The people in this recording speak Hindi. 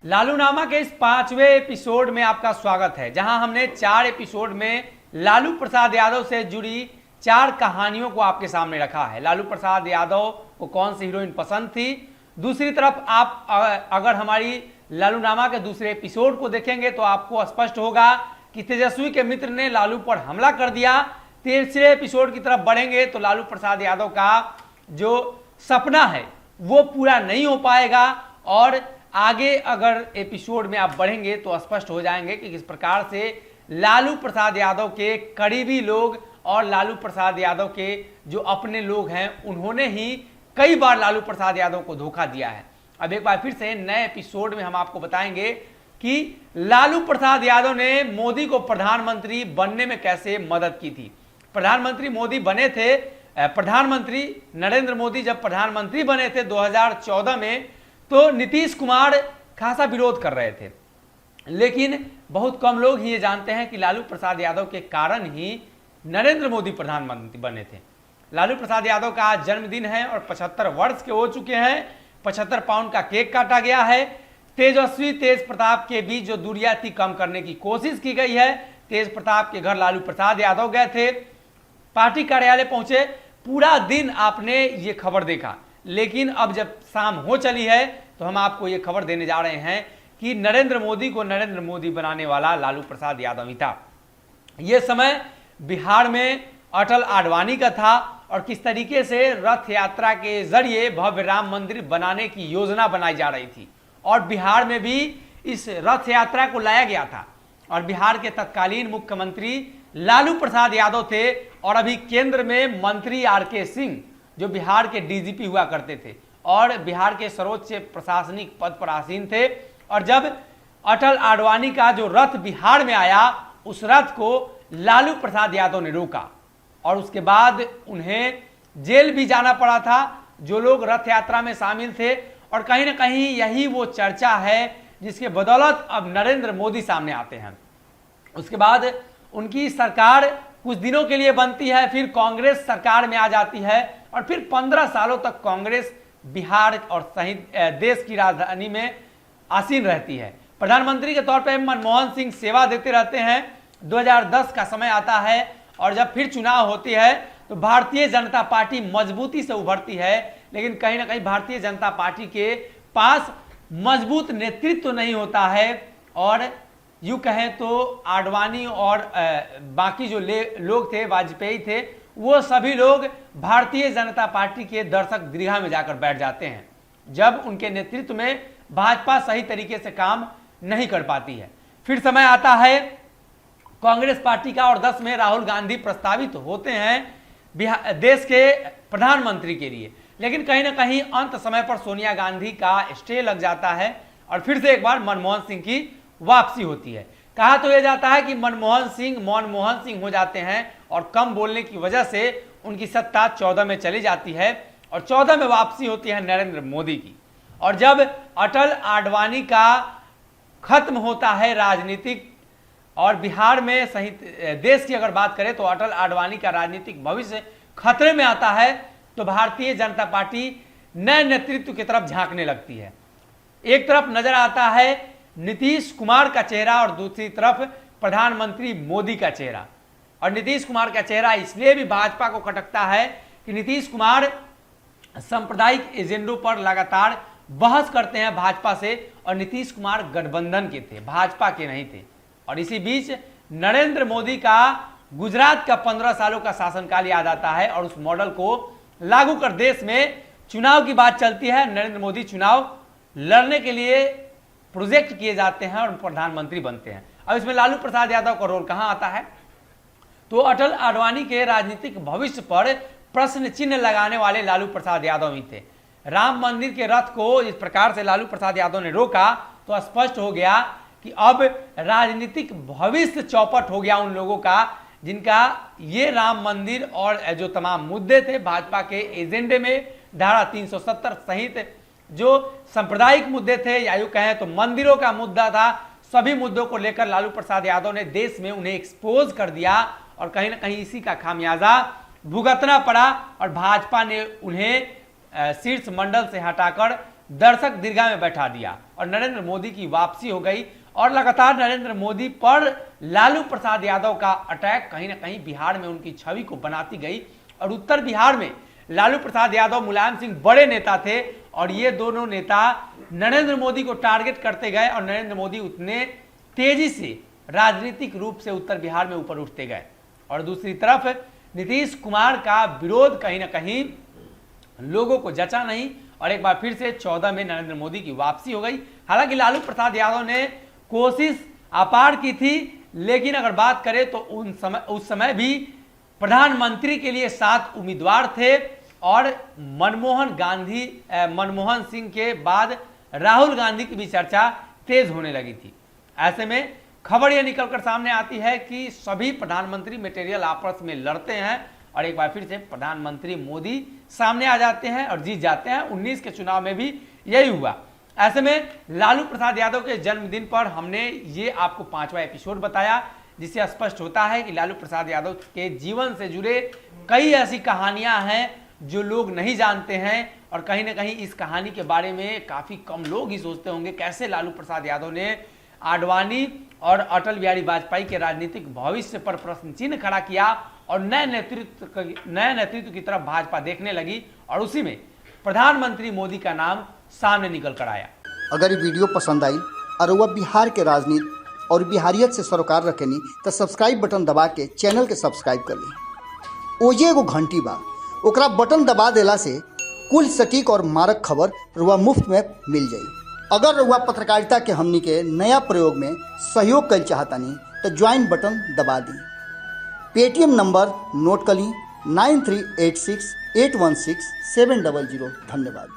लालूनामा के इस 5वें एपिसोड में आपका स्वागत है, जहां हमने 4 एपिसोड में लालू प्रसाद यादव से जुड़ी 4 कहानियों को आपके सामने रखा है। लालू प्रसाद यादव को कौन सी हीरोइन पसंद थी। दूसरी तरफ आप अगर हमारी लालूनामा के दूसरे एपिसोड को देखेंगे तो आपको स्पष्ट होगा कि तेजस्वी के मित्र ने लालू पर हमला कर दिया। तीसरे एपिसोड की तरफ बढ़ेंगे तो लालू प्रसाद यादव का जो सपना है वो पूरा नहीं हो पाएगा, और आगे अगर एपिसोड में आप बढ़ेंगे तो स्पष्ट हो जाएंगे कि किस प्रकार से लालू प्रसाद यादव के करीबी लोग और लालू प्रसाद यादव के जो अपने लोग हैं उन्होंने ही कई बार लालू प्रसाद यादव को धोखा दिया है। अब एक बार फिर से नए एपिसोड में हम आपको बताएंगे कि लालू प्रसाद यादव ने मोदी को प्रधानमंत्री बनने में कैसे मदद की थी। प्रधानमंत्री मोदी बने थे, प्रधानमंत्री नरेंद्र मोदी जब प्रधानमंत्री बने थे 2014 में, तो नीतीश कुमार खासा विरोध कर रहे थे, लेकिन बहुत कम लोग ही ये जानते हैं कि लालू प्रसाद यादव के कारण ही नरेंद्र मोदी प्रधानमंत्री बने थे। लालू प्रसाद यादव का आज जन्मदिन है और 75 वर्ष के हो चुके हैं। 75 पाउंड का केक काटा गया है। तेजस्वी तेज प्रताप के बीच जो दूरियां थी कम करने की कोशिश की गई है। तेज प्रताप के घर लालू प्रसाद यादव गए थे, पार्टी कार्यालय पहुंचे, पूरा दिन आपने ये खबर देखा। लेकिन अब जब शाम हो चली है तो हम आपको ये खबर देने जा रहे हैं कि नरेंद्र मोदी को नरेंद्र मोदी बनाने वाला लालू प्रसाद यादव ही था। ये समय बिहार में अटल आडवाणी का था और किस तरीके से रथ यात्रा के जरिए भव्य राम मंदिर बनाने की योजना बनाई जा रही थी, और बिहार में भी इस रथ यात्रा को लाया गया था। और बिहार के तत्कालीन मुख्यमंत्री लालू प्रसाद यादव थे और अभी केंद्र में मंत्री आर.के. सिंह जो बिहार के डीजीपी हुआ करते थे और बिहार के सर्वोच्च प्रशासनिक पद पर आसीन थे। और जब अटल आडवाणी का जो रथ बिहार में आया, उस रथ को लालू प्रसाद यादव ने रोका और उसके बाद उन्हें जेल भी जाना पड़ा था जो लोग रथ यात्रा में शामिल थे। और कहीं ना कहीं यही वो चर्चा है जिसके बदौलत अब नरेंद्र मोदी सामने आते हैं। उसके बाद उनकी सरकार कुछ दिनों के लिए बनती है, फिर कांग्रेस सरकार में आ जाती है और फिर 15 सालों तक कांग्रेस बिहार और सहित देश की राजधानी में आसीन रहती है। प्रधानमंत्री के तौर पर मनमोहन सिंह सेवा देते रहते हैं। 2010 का समय आता है और जब फिर चुनाव होती है तो भारतीय जनता पार्टी मजबूती से उभरती है, लेकिन कहीं ना कहीं भारतीय जनता पार्टी के पास मजबूत नेतृत्व तो नहीं होता है। और यूं कहें तो आडवाणी और बाकी जो लोग थे, वाजपेयी थे, वो सभी लोग भारतीय जनता पार्टी के दर्शक गृह में जाकर बैठ जाते हैं जब उनके नेतृत्व में भाजपा सही तरीके से काम नहीं कर पाती है। फिर समय आता है कांग्रेस पार्टी का और 10 में राहुल गांधी प्रस्तावित होते हैं देश के प्रधानमंत्री के लिए, लेकिन कहीं ना कहीं अंत समय पर सोनिया गांधी का स्टे लग जाता है और फिर से एक बार मनमोहन सिंह की वापसी होती है। कहा तो यह जाता है कि मनमोहन सिंह हो जाते हैं और कम बोलने की वजह से उनकी सत्ता 14 में चली जाती है और 14 में वापसी होती है नरेंद्र मोदी की। और जब अटल आडवाणी का खत्म होता है राजनीतिक, और बिहार में सहित देश की अगर बात करें तो अटल आडवाणी का राजनीतिक भविष्य खतरे में आता है, तो भारतीय जनता पार्टी नए नेतृत्व की तरफ झांकने लगती है। एक तरफ नजर आता है नीतीश कुमार का चेहरा और दूसरी तरफ प्रधानमंत्री मोदी का चेहरा। और नीतीश कुमार का चेहरा इसलिए भी भाजपा को खटकता है कि नीतीश कुमार सांप्रदायिक एजेंडों पर लगातार बहस करते हैं भाजपा से, और नीतीश कुमार गठबंधन के थे, भाजपा के नहीं थे। और इसी बीच नरेंद्र मोदी का गुजरात का 15 सालों का शासनकाल याद आता है और उस मॉडल को लागू कर देश में चुनाव की बात चलती है। नरेंद्र मोदी चुनाव लड़ने के लिए प्रोजेक्ट किए जाते हैं और प्रधानमंत्री बनते हैं। अब इसमें लालू प्रसाद यादव का रोल कहां आता है, तो अटल आडवाणी के राजनीतिक भविष्य पर प्रश्न चिन्ह लगाने वाले लालू प्रसाद यादव ही थे। राम मंदिर के रथ को इस प्रकार से लालू प्रसाद यादव ने रोका तो स्पष्ट हो गया कि अब राजनीतिक भविष्य चौपट हो गया उन लोगों का जिनका ये राम मंदिर और जो तमाम मुद्दे थे भाजपा के एजेंडे में, धारा 370 सहित जो सांप्रदायिक मुद्दे थे या यूं कहें तो मंदिरों का मुद्दा था, सभी मुद्दों को लेकर लालू प्रसाद यादव ने देश में उन्हें एक्सपोज कर दिया और कहीं ना कहीं इसी का खामियाजा भुगतना पड़ा और भाजपा ने उन्हें शीर्ष मंडल से हटाकर दर्शक दीर्घा में बैठा दिया और नरेंद्र मोदी की वापसी हो गई। और लगातार नरेंद्र मोदी पर लालू प्रसाद यादव का अटैक कहीं ना कहीं बिहार में उनकी छवि को बनाती गई। और उत्तर बिहार में लालू प्रसाद यादव, मुलायम सिंह बड़े नेता थे और ये दोनों नेता नरेंद्र मोदी को टारगेट करते गए और नरेंद्र मोदी उतने तेजी से राजनीतिक रूप से उत्तर बिहार में ऊपर उठते गए। और दूसरी तरफ नीतीश कुमार का विरोध कहीं ना कहीं लोगों को जचा नहीं और एक बार फिर से 14 में नरेंद्र मोदी की वापसी हो गई। हालांकि लालू प्रसाद यादव ने कोशिश अपार की थी, लेकिन अगर बात करें तो उस समय भी प्रधानमंत्री के लिए 7 उम्मीदवार थे और मनमोहन सिंह के बाद राहुल गांधी की भी चर्चा तेज होने लगी थी। ऐसे में खबर यह निकलकर सामने आती है कि सभी प्रधानमंत्री मटेरियल आपस में लड़ते हैं और एक बार फिर से प्रधानमंत्री मोदी सामने आ जाते हैं और जीत जाते हैं। 19 के चुनाव में भी यही हुआ। ऐसे में लालू प्रसाद यादव के जन्मदिन पर हमने ये आपको 5वां एपिसोड बताया, जिससे स्पष्ट होता है कि लालू प्रसाद यादव के जीवन से जुड़े कई ऐसी कहानियां हैं जो लोग नहीं जानते हैं और कहीं ना कहीं इस कहानी के बारे में काफ़ी कम लोग ही सोचते होंगे। कैसे लालू प्रसाद यादव ने आडवाणी और अटल बिहारी वाजपेयी के राजनीतिक भविष्य पर प्रश्न चिन्ह खड़ा किया और नए नेतृत्व की तरफ भाजपा देखने लगी और उसी में प्रधानमंत्री मोदी का नाम सामने निकल कर आया। अगर ये वीडियो पसंद आई और वह बिहार के राजनीति और बिहारियत से सरोकार रखेनी तो सब्सक्राइब बटन दबा के चैनल के सब्सक्राइब कर ली। ओजे एगो घंटी बा, ओकरा बटन दबा देला से कुल सटीक और मारक खबर रुआ मुफ्त में मिल जाई। अगर रुआ पत्रकारिता के हमनी के नया प्रयोग में सहयोग कर चाहतानी तो ज्वाइन बटन दबा दी। पेटीएम नंबर नोट कर ली 9386816700। धन्यवाद।